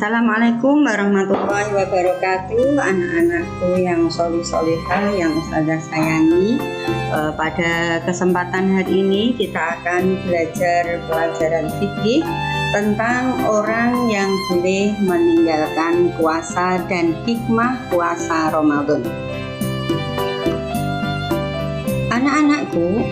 Assalamualaikum warahmatullahi wabarakatuh, anak-anakku yang solih-solihah yang Ustazah sayangi. Pada kesempatan hari ini kita akan belajar pelajaran fikih tentang orang yang boleh meninggalkan puasa dan hikmah puasa Ramadan. Anak-anakku,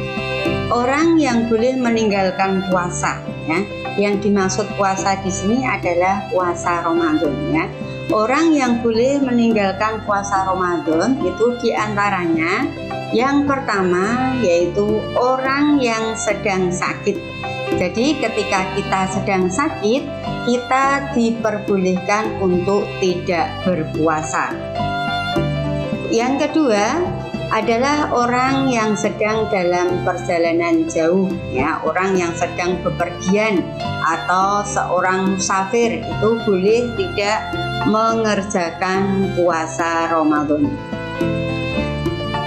orang yang boleh meninggalkan puasa, ya. Yang dimaksud puasa di sini adalah puasa Ramadan, ya. Orang yang boleh meninggalkan puasa Ramadan itu diantaranya yang pertama yaitu orang yang sedang sakit. Jadi ketika kita sedang sakit, kita diperbolehkan untuk tidak berpuasa. Yang kedua adalah orang yang sedang dalam perjalanan jauh, ya, orang yang sedang bepergian atau seorang musafir itu boleh tidak mengerjakan puasa Ramadan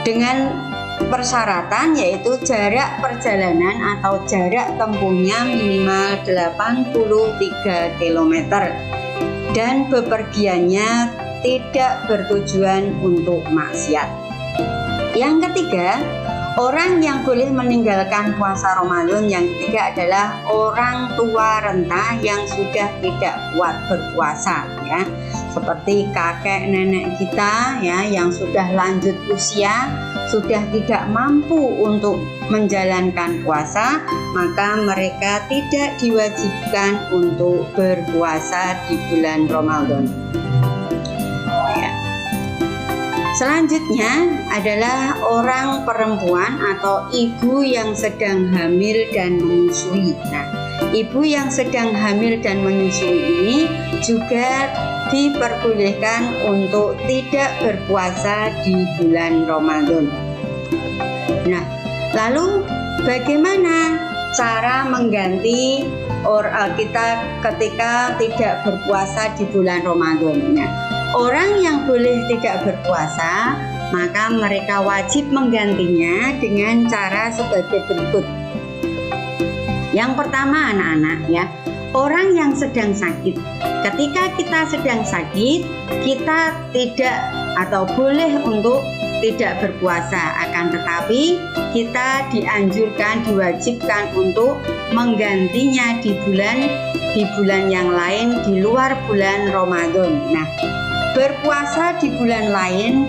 dengan persyaratan yaitu jarak perjalanan atau jarak tempuhnya minimal 83 km dan bepergiannya tidak bertujuan untuk maksiat. Yang ketiga, orang yang boleh meninggalkan puasa Ramadan yang ketiga adalah orang tua renta yang sudah tidak kuat berpuasa, ya. Seperti kakek nenek kita, ya, yang sudah lanjut usia, sudah tidak mampu untuk menjalankan puasa, maka mereka tidak diwajibkan untuk berpuasa di bulan Ramadan. Selanjutnya adalah orang perempuan atau ibu yang sedang hamil dan menyusui. Nah, ibu yang sedang hamil dan menyusui ini juga diperbolehkan untuk tidak berpuasa di bulan Ramadan. Nah, lalu bagaimana cara mengganti kita ketika tidak berpuasa di bulan Ramadan? Nah, orang yang boleh tidak berpuasa, maka mereka wajib menggantinya dengan cara sebagai berikut. Yang pertama, anak-anak, ya, orang yang sedang sakit. Ketika kita sedang sakit, kita tidak atau boleh untuk tidak berpuasa, akan tetapi kita dianjurkan, diwajibkan untuk menggantinya di bulan yang lain di luar bulan Ramadan. Nah, berpuasa di bulan lain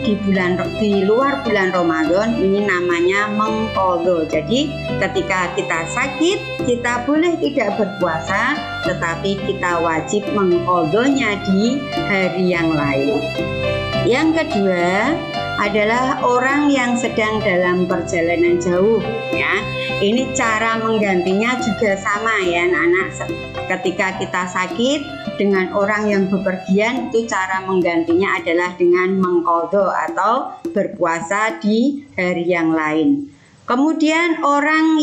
di luar bulan Ramadan ini namanya mengqadha. Jadi ketika kita sakit, kita boleh tidak berpuasa, tetapi kita wajib mengqadhanya di hari yang lain. Yang kedua adalah orang yang sedang dalam perjalanan jauh, ya. Ini cara menggantinya juga sama, ya, anak-anak. Ketika kita sakit dengan orang yang bepergian, itu cara menggantinya adalah dengan mengqadha atau berpuasa di hari yang lain. Kemudian orang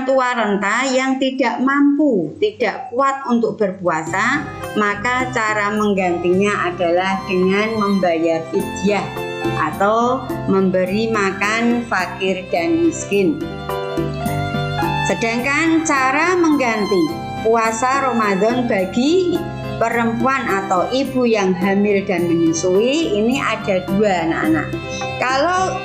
tua renta yang tidak mampu, tidak kuat untuk berpuasa, maka cara menggantinya adalah dengan membayar fidyah atau memberi makan fakir dan miskin. Sedangkan cara mengganti puasa Ramadan bagi perempuan atau ibu yang hamil dan menyusui ini ada dua, anak-anak. Kalau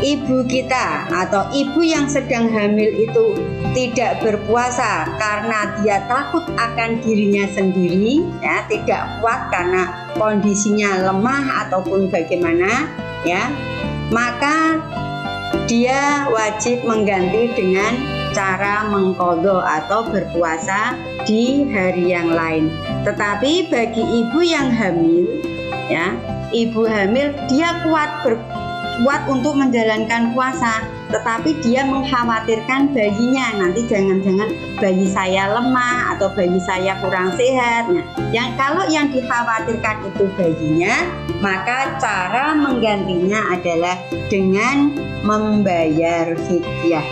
ibu kita atau ibu yang sedang hamil itu tidak berpuasa karena dia takut akan dirinya sendiri, ya, tidak kuat karena kondisinya lemah ataupun bagaimana, ya, maka dia wajib mengganti dengan cara mengqadha atau berpuasa di hari yang lain. Tetapi bagi ibu yang hamil, ya, ibu hamil dia kuat untuk menjalankan puasa, tetapi dia mengkhawatirkan bayinya, nanti jangan-jangan bayi saya lemah atau bayi saya kurang sehat. Nah, kalau yang dikhawatirkan itu bayinya, maka cara menggantinya adalah dengan membayar fidyah.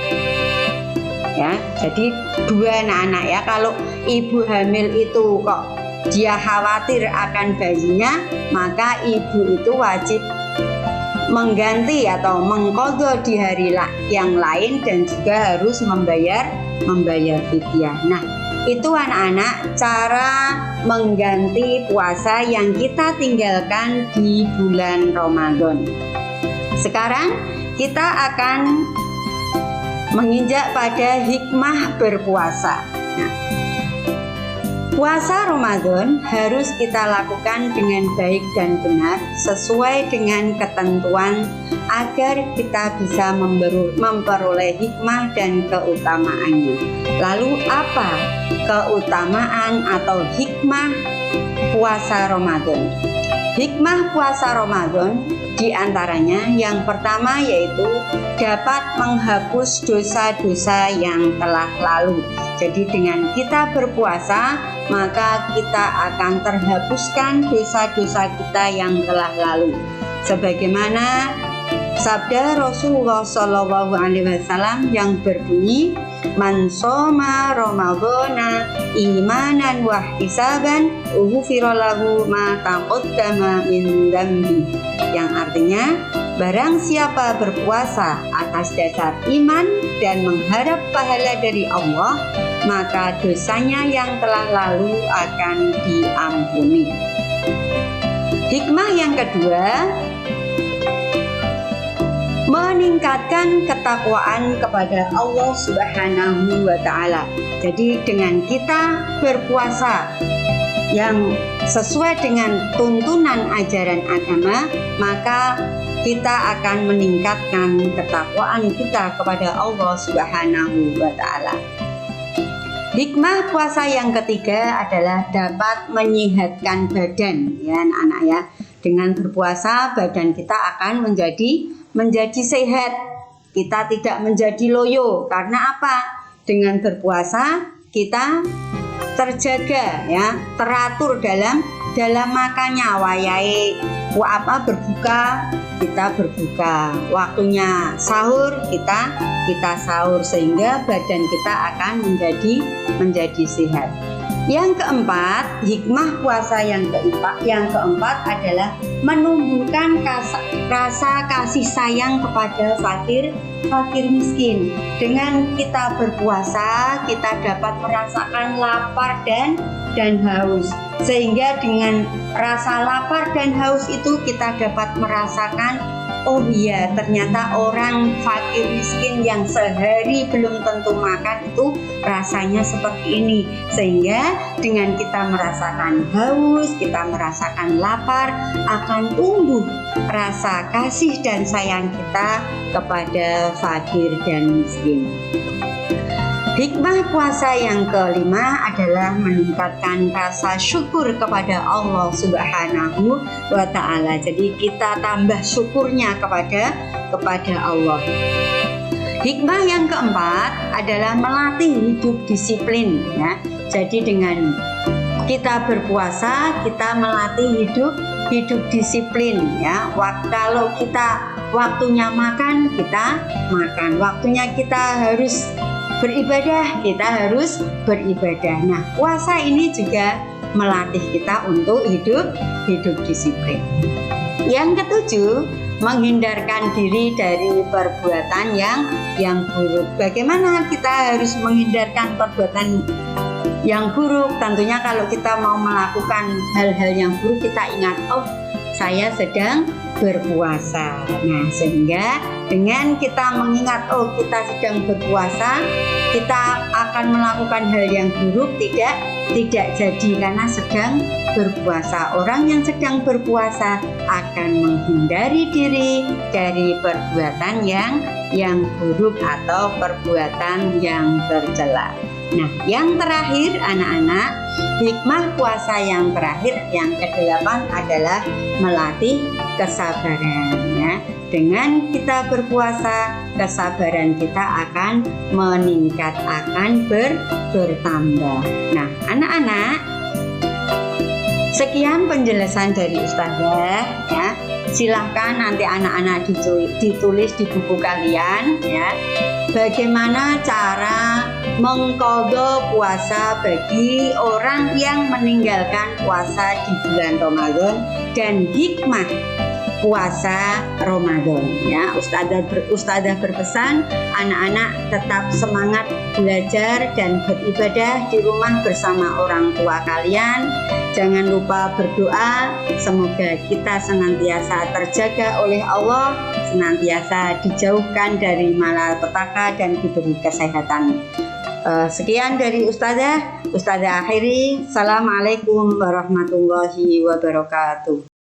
Ya, jadi dua, anak-anak, ya. Kalau ibu hamil itu kok dia khawatir akan bayinya, maka ibu itu wajib mengganti atau mengqadha di hari yang lain dan juga harus membayar fidyah. Nah, Itu anak-anak cara mengganti puasa yang kita tinggalkan di bulan Ramadan. Sekarang kita akan menginjak pada hikmah berpuasa. Nah, puasa Ramadan harus kita lakukan dengan baik dan benar sesuai dengan ketentuan agar kita bisa memperoleh hikmah dan keutamaannya. Lalu apa keutamaan atau hikmah puasa Ramadan? Hikmah puasa Ramadan diantaranya yang pertama yaitu dapat menghapus dosa-dosa yang telah lalu. Jadi dengan kita berpuasa maka kita akan terhapuskan dosa-dosa kita yang telah lalu. Sebagaimana sabda Rasulullah SAW yang berbunyi, "Man shoma Ramadhana imanan wa ihtisaban ghufira lahu ma taqaddama min dzambi." Yang artinya, barang siapa berpuasa atas dasar iman dan mengharap pahala dari Allah, maka dosanya yang telah lalu akan diampuni. Hikmah yang kedua, meningkatkan ketakwaan kepada Allah Subhanahu wa Ta'ala. Jadi dengan kita berpuasa yang sesuai dengan tuntunan ajaran agama, maka kita akan meningkatkan ketakwaan kita kepada Allah Subhanahu wa Ta'ala. Hikmah puasa yang ketiga adalah dapat menyehatkan badan, ya anak-anak ya. Dengan berpuasa badan kita akan menjadi sehat. Kita tidak menjadi loyo. Karena apa? Dengan berpuasa kita terjaga ya, teratur dalam makannya. Wayai berbuka, kita berbuka. Waktunya sahur kita sahur sehingga badan kita akan menjadi sehat. Yang keempat, hikmah puasa yang keempat adalah menumbuhkan rasa kasih sayang kepada fakir miskin. Dengan kita berpuasa, kita dapat merasakan lapar dan haus. Sehingga dengan rasa lapar dan haus itu kita dapat merasakan, oh iya, ternyata orang fakir miskin yang sehari belum tentu makan itu rasanya seperti ini. Sehingga dengan kita merasakan haus, kita merasakan lapar, akan tumbuh rasa kasih dan sayang kita kepada fakir dan miskin. Hikmah puasa yang kelima adalah meningkatkan rasa syukur kepada Allah Subhanahu wa Ta'ala. Jadi kita tambah syukurnya kepada Allah. Hikmah yang keempat adalah melatih hidup disiplin ya. Jadi dengan kita berpuasa, kita melatih hidup disiplin ya. Kalau kita waktunya makan, kita makan. Waktunya kita harus beribadah, kita harus beribadah. Nah, puasa ini juga melatih kita untuk hidup disiplin. Yang ketujuh, menghindarkan diri dari perbuatan yang buruk. Bagaimana kita harus menghindarkan perbuatan yang buruk? Tentunya kalau kita mau melakukan hal-hal yang buruk, kita ingat, oh, saya sedang berpuasa. Nah, sehingga dengan kita mengingat, oh, kita sedang berpuasa, kita akan melakukan hal yang buruk tidak jadi karena sedang berpuasa. Orang yang sedang berpuasa akan menghindari diri dari perbuatan yang buruk atau perbuatan yang tercela. Nah, yang terakhir anak-anak, hikmah puasa yang terakhir yang ke-8 adalah melatih kesabaran ya. Dengan kita berpuasa, kesabaran kita akan meningkat, akan bertambah. Nah, anak-anak, sekian penjelasan dari Ustazah ya. Silahkan nanti anak-anak ditulis di buku kalian ya. Bagaimana cara mengqadha puasa bagi orang yang meninggalkan puasa di bulan Ramadan dan hikmah puasa Ramadan ya. Ustadzah berpesan anak-anak tetap semangat belajar dan beribadah di rumah bersama orang tua kalian. Jangan lupa berdoa, semoga kita senantiasa terjaga oleh Allah, senantiasa dijauhkan dari malapetaka dan diberi kesehatan. Sekian dari Ustadzah akhiri. Assalamualaikum warahmatullahi wabarakatuh.